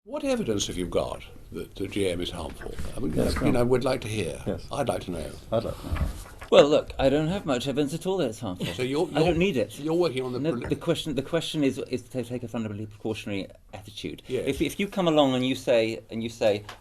What evidence have you got that the GM is harmful? I mean, Yes, we'd like to hear. Yes. I'd like to know. I'd like to know. Well, look, I don't have much evidence at all that it's harmful. So I don't need it. You're working on the. No, the question is to take a fundamentally precautionary attitude. Yes. If you come along and you say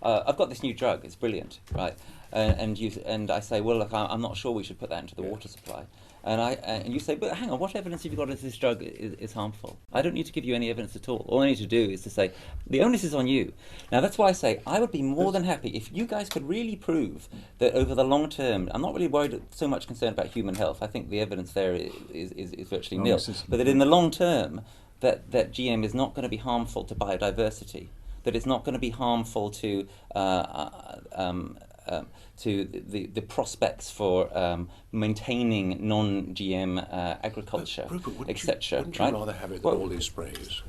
I've got this new drug, it's brilliant, right? And I say, well, look, I'm not sure we should put that into the water supply. And you say, but hang on, what evidence have you got that this drug is harmful? I don't need to give you any evidence at all. All I need to do is to say, the onus is on you. Now, that's why I say I would be more than happy if you guys could really prove that over the long term, I'm not really worried so much concerned about human health. I think the evidence there is virtually nil. But that in the long term, that GM is not going to be harmful to biodiversity, that it's not going to be harmful to the prospects for maintaining non-GM agriculture, etc. Wouldn't you rather have it than all these sprays?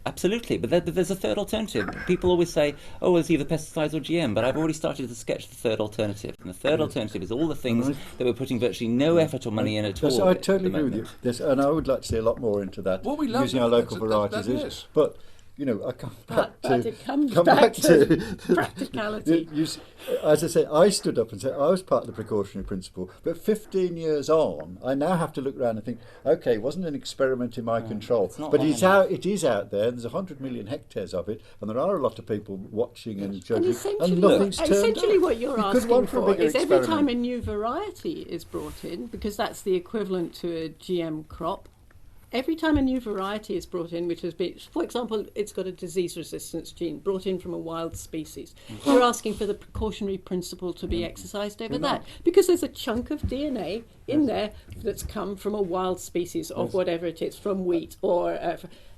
Absolutely, but there's a third alternative. People always say, oh, it's either pesticides or GM, but I've already started to sketch the third alternative. And the third alternative is all the things that we're putting virtually no effort or money in at all. I totally agree with you. Yes, and I would like to see a lot more into that, Well, we love using that. our local That's varieties. But I come back But it comes back to practicality. As I say, I stood up and said I was part of the precautionary principle, but 15 years on, I now have to look around and think, okay, it wasn't an experiment in my control, but it is out there. There's 100 million hectares of it, and there are a lot of people watching and judging, and nothing's turned essentially up. what you're You could asking want for a for bigger is every experiment. time a new variety is brought in, because that's the equivalent to a GM crop. Every time a new variety is brought in, which has been, for example, it's got a disease resistance gene brought in from a wild species, you're asking for the precautionary principle to be exercised over that, because there's a chunk of DNA in there that's come from a wild species of whatever it is, from wheat or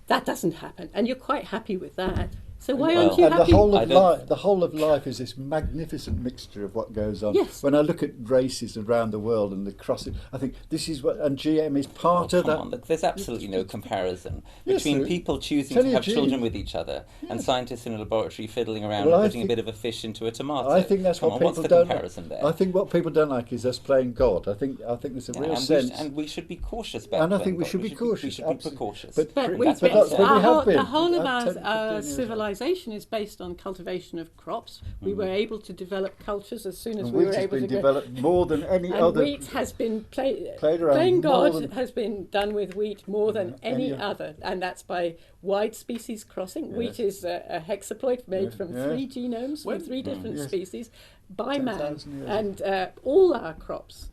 that doesn't happen, and you're quite happy with that. So why aren't you and happy? the whole of life is this magnificent mixture of what goes on. Yes. When I look at races around the world and the crossing, I think this is what, and GM is part of that. Come on, there's absolutely no comparison Yes, between there- people choosing tell to you have gene. children with each other and scientists in a laboratory fiddling around Well, and I putting a think- bit of a fish into a tomato. I think that's Come what on, people what's the don't. comparison there? I think what people don't like is us playing God. I think there's a Yeah, real and sense. we should be cautious about And I playing think we God. should be cautious. We should be absolutely. precautious. But But That's we've what been, I'm saying. we have been. the whole of I've 10, 15 our years civilization is based on cultivation of crops. We were able to develop cultures as soon as And we wheat were has able been to developed more than any and other. wheat has been played around playing more God than- has been done with wheat more than any any other, and that's by wide species crossing. Yes. Wheat is a hexaploid made from Yeah. 3 genomes from 3 different Yes. species by man, 10,000 years. and all our crops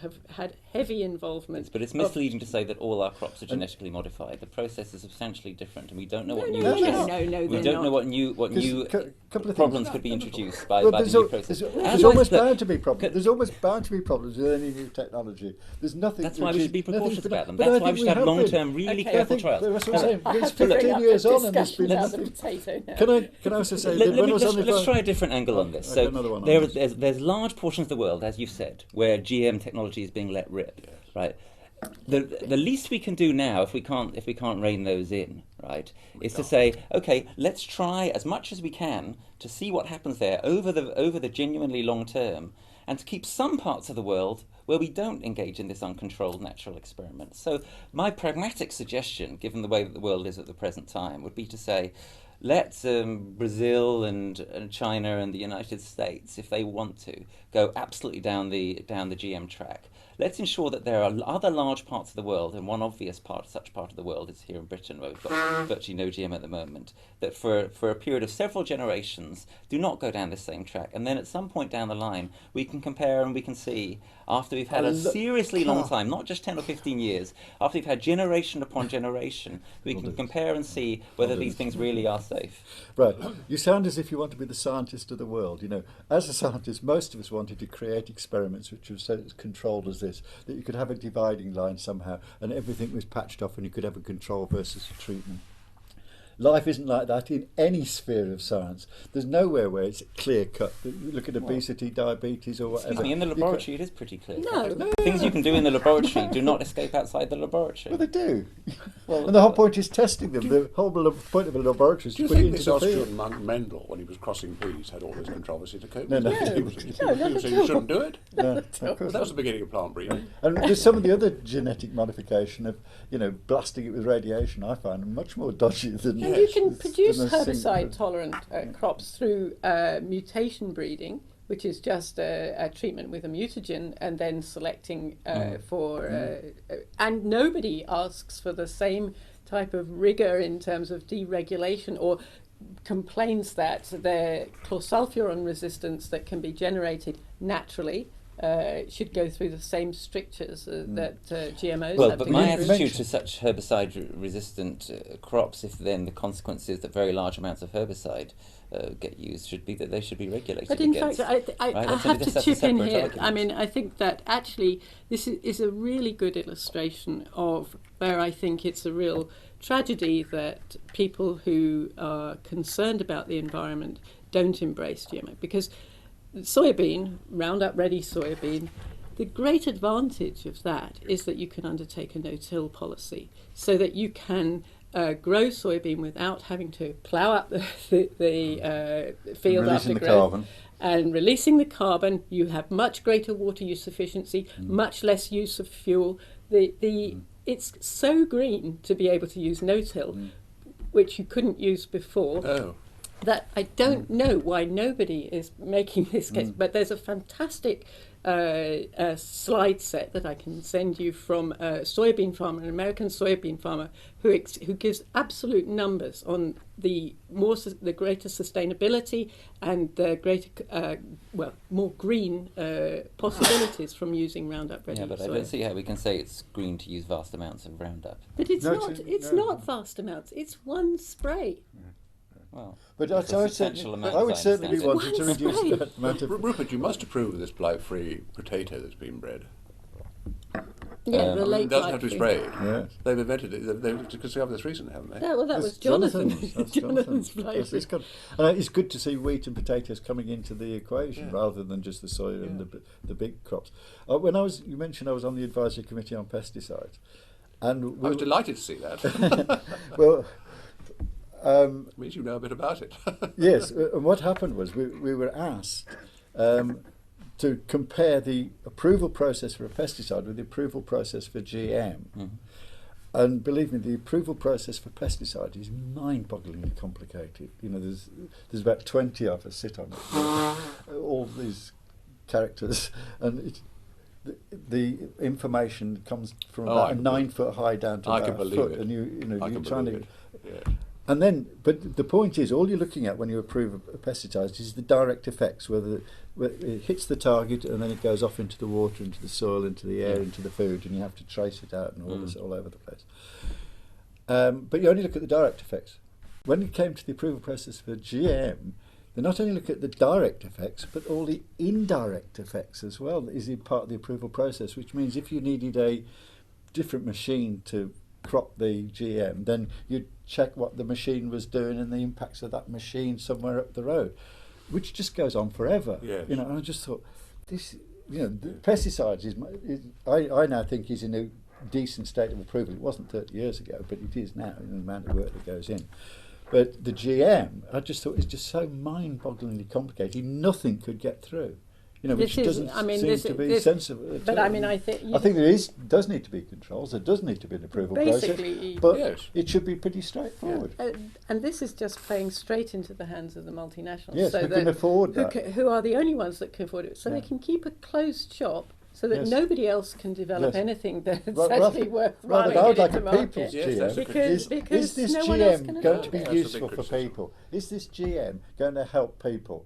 have had heavy involvement. But it's misleading to say that all our crops are genetically modified. The process is substantially different, and we don't know what new no, issues- no, we they're don't know not. what new Couple of problems things. could be introduced by Well, the there's, new al- process. there's almost bound to be problems. There's almost bound to be problems with any new technology. There's nothing. That's why we should be precautious about them. But I That's why think we should have have been. long-term, really Okay. careful I think trials. that's what I'm saying. I It's have to bring 15 up years the on, and there's discussion been about the nothing. potato now. Can I also say that when I was on the Let's try a different angle on this. Okay, So another one on this. there's large portions of the world, as you've said, where GM technology is being let rip, right? The least we can do now, if we can't rein those in, right, is to say, okay, let's try as much as we can to see what happens there over the genuinely long term, and to keep some parts of the world where we don't engage in this uncontrolled natural experiment. So my pragmatic suggestion, given the way that the world is at the present time, would be to say, let Brazil and China and the United States, if they want to, go absolutely down the GM track. Let's ensure that there are other large parts of the world, and one obvious such part of the world is here in Britain, where we've got virtually no GM at the moment, that for a period of several generations do not go down the same track. And then at some point down the line, we can compare and we can see, after we've had a seriously long time, not just 10 or 15 years, after we've had generation upon generation, we can compare and see whether these things really are safe. Right. You sound as if you want to be the scientist of the world. As a scientist, most of us wanted to create experiments which were so controlled as this, that you could have a dividing line somehow, and everything was patched off, and you could have a control versus a treatment. Life isn't like that in any sphere of science. There's nowhere where it's clear cut. You look at obesity, diabetes, or whatever. Excuse me, in the laboratory it is pretty clear. No. Things you can do in the laboratory do not escape outside the laboratory. Well, they do. Well, And the whole point is testing them. The whole point of a laboratory is Do to you put it think into this the Austrian field. monk Mendel, when he was crossing peas, had all this controversy to cope No, with? no. He was No, not at saying you all. shouldn't do it. No, of Well, course. that was the beginning of plant breeding. And there's some of the other genetic modification of, blasting it with radiation, I find much more dodgy than And Yes. you can produce the most herbicide-tolerant crops through mutation breeding, which is just a treatment with a mutagen and then selecting and nobody asks for the same type of rigor in terms of deregulation or complains that the chlorsulfuron resistance that can be generated naturally should go through the same strictures that GMOs Well, have but to my go through. attitude to such herbicide-resistant crops, if then the consequence is that very large amounts of herbicide get used, should be that they should be regulated. But in against, fact, I right? have to That's a chip in separate here. argument. I mean, I think that actually this is a really good illustration of where I think it's a real tragedy that people who are concerned about the environment don't embrace GMO. Because soybean, Roundup Ready soybean, the great advantage of that is that you can undertake a no-till policy so that you can grow soybean without having to plough up the field Releasing after the growth. carbon. And releasing the carbon, you have much greater water use efficiency, much less use of fuel. It's so green to be able to use no-till, which you couldn't use before. Oh. That I don't know why nobody is making this case, but there's a fantastic slide set that I can send you from a soybean farmer, an American soybean farmer, who gives absolute numbers on the greater sustainability and the greater, more green possibilities from using Roundup Ready. Yeah, but I soy. don't see how we can say it's green to use vast amounts of Roundup. But it's No, not. It's no. not vast amounts. It's one spray. Well, But it's a I would substantial certainly, amount, I would as I certainly be understand it. wanting to reduce that amount of. Rupert, you must approve of this blight-free potato that's been bred. Yeah, the It late doesn't have to be blight-free. sprayed. Yes. They've invented it. They've discovered this recently, haven't they? Well, that was That's Jonathan. That's Jonathan's Jonathan. blight-free. It's good. And it's good to see wheat and potatoes coming into the equation Yeah. rather than just the soy and the big crops. You mentioned I was on the advisory committee on pesticides, and I was delighted to see that. well. It means you know a bit about it. Yes, and what happened was we were asked to compare the approval process for a pesticide with the approval process for GM. Mm-hmm. And believe me, the approval process for pesticide is mind-bogglingly complicated. You know, there's about 20 of us sit on it, all these characters, and the information comes from about 9 foot high down to I about can a believe foot, it. and you're I can trying to. believe it. Yeah. And then, but the point is, all you're looking at when you approve a pesticide is the direct effects, whether it hits the target and then it goes off into the water, into the soil, into the air, into the food, and you have to trace it out and all this all over the place. But you only look at the direct effects. When it came to the approval process for GM, they not only look at the direct effects, but all the indirect effects as well is part of the approval process, which means if you needed a different machine to crop the GM, then you'd check what the machine was doing and the impacts of that machine somewhere up the road, which just goes on forever. Yes. You know, and I just thought, this, you know, the pesticides I now think is in a decent state of approval. It wasn't 30 years ago, but it is now in the amount of work that goes in. But the GM, I just thought, is just so mind-bogglingly complicated. Nothing could get through. You know, which doesn't seem to be sensible. But I mean, I think there does need to be controls. There does need to be an approval basically, process, but yes. it should be pretty straightforward. and this is just playing straight into the hands of the multinationals. Yes, so who can afford that? Who are the only ones that can afford it? So they can keep a closed shop, so that Yes. nobody else can develop Yes. anything that's Rather- actually worthwhile. Rather, I would like into a market. people's Yes, GM. that's a Because Is this no one else can GM going afford to be it. That's a big useful for criticism. people? Is this GM going to help people?